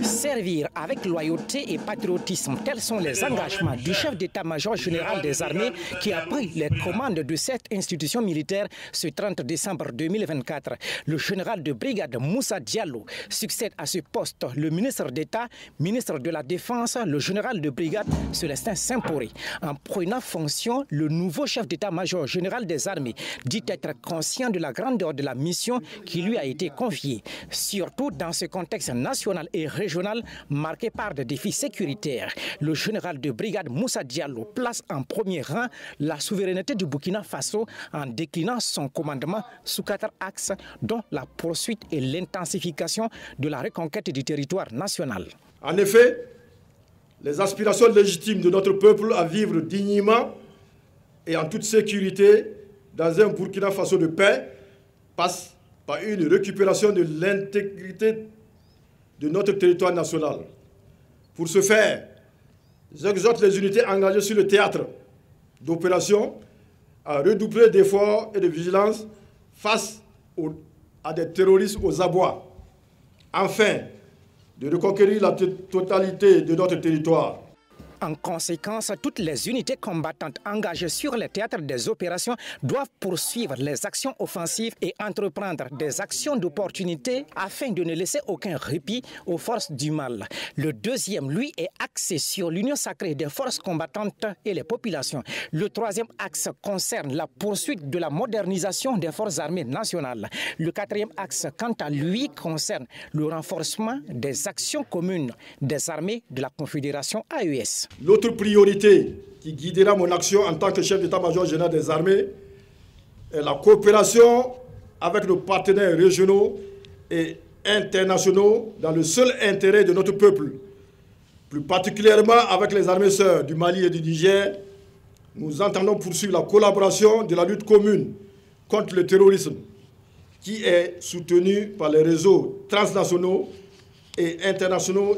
Servir avec loyauté et patriotisme, tels sont les engagements du chef d'état-major général des armées qui a pris les commandes de cette institution militaire ce 30 décembre 2024. Le général de brigade Moussa Diallo succède à ce poste le ministre d'État, ministre de la Défense, le général de brigade Célestin Saint-Poré. En prenant fonction, le nouveau chef d'état-major général des armées dit être conscient de la grandeur de la mission qui lui a été confiée, surtout dans ce contexte national et régional marqué par des défis sécuritaires. Le général de brigade Moussa Diallo place en premier rang la souveraineté du Burkina Faso en déclinant son commandement sous 4 axes, dont la poursuite et l'intensification de la reconquête du territoire national. En effet, les aspirations légitimes de notre peuple à vivre dignement et en toute sécurité dans un Burkina Faso de paix passent par une récupération de l'intégrité de notre territoire national. Pour ce faire, j'exhorte les unités engagées sur le théâtre d'opération à redoubler d'efforts et de vigilance face à des terroristes aux abois, afin de reconquérir la totalité de notre territoire. En conséquence, toutes les unités combattantes engagées sur les théâtres des opérations doivent poursuivre les actions offensives et entreprendre des actions d'opportunité afin de ne laisser aucun répit aux forces du mal. Le deuxième, lui, est axé sur l'union sacrée des forces combattantes et les populations. Le troisième axe concerne la poursuite de la modernisation des forces armées nationales. Le quatrième axe, quant à lui, concerne le renforcement des actions communes des armées de la Confédération AES. L'autre priorité qui guidera mon action en tant que chef d'état-major général des armées est la coopération avec nos partenaires régionaux et internationaux dans le seul intérêt de notre peuple. Plus particulièrement avec les armées sœurs du Mali et du Niger, nous entendons poursuivre la collaboration de la lutte commune contre le terrorisme qui est soutenue par les réseaux transnationaux et internationaux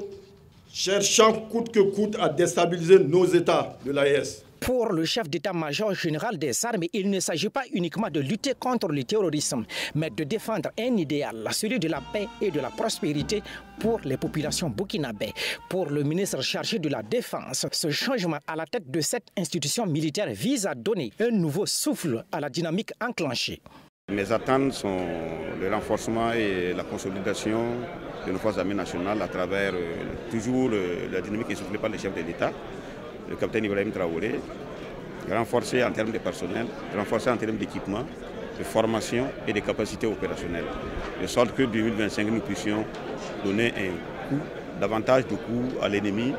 cherchant coûte que coûte à déstabiliser nos États de l'AES. Pour le chef d'état-major général des armées, il ne s'agit pas uniquement de lutter contre le terrorisme, mais de défendre un idéal, celui de la paix et de la prospérité pour les populations burkinabées. Pour le ministre chargé de la Défense, ce changement à la tête de cette institution militaire vise à donner un nouveau souffle à la dynamique enclenchée. Mes attentes sont le renforcement et la consolidation de nos forces armées nationales à travers toujours la dynamique essoufflée par le chef de l'État, le capitaine Ibrahim Traoré, renforcer en termes de personnel, renforcer en termes d'équipement, de formation et de capacités opérationnelles, de sorte que 2025 nous puissions donner un coup, davantage de coups à l'ennemi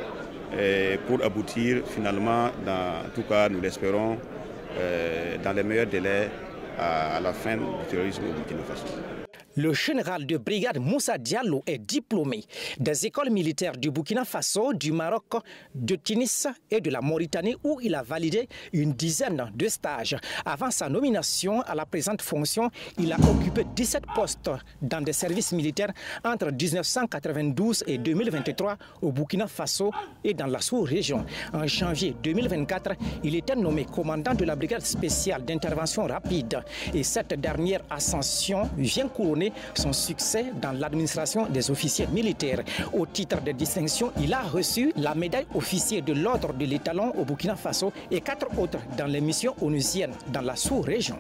pour aboutir finalement, en tout cas nous l'espérons, dans les meilleurs délais à la fin du terrorisme au Burkina Faso. Le général de brigade Moussa Diallo est diplômé des écoles militaires du Burkina Faso, du Maroc, de Tunis et de la Mauritanie où il a validé une dizaine de stages. Avant sa nomination à la présente fonction, il a occupé 17 postes dans des services militaires entre 1992 et 2023 au Burkina Faso et dans la sous-région. En janvier 2024, il était nommé commandant de la brigade spéciale d'intervention rapide et cette dernière ascension vient couronner son succès dans l'administration des officiers militaires. Au titre de distinction, il a reçu la médaille officier de l'ordre de l'étalon au Burkina Faso et 4 autres dans les missions onusiennes dans la sous-région.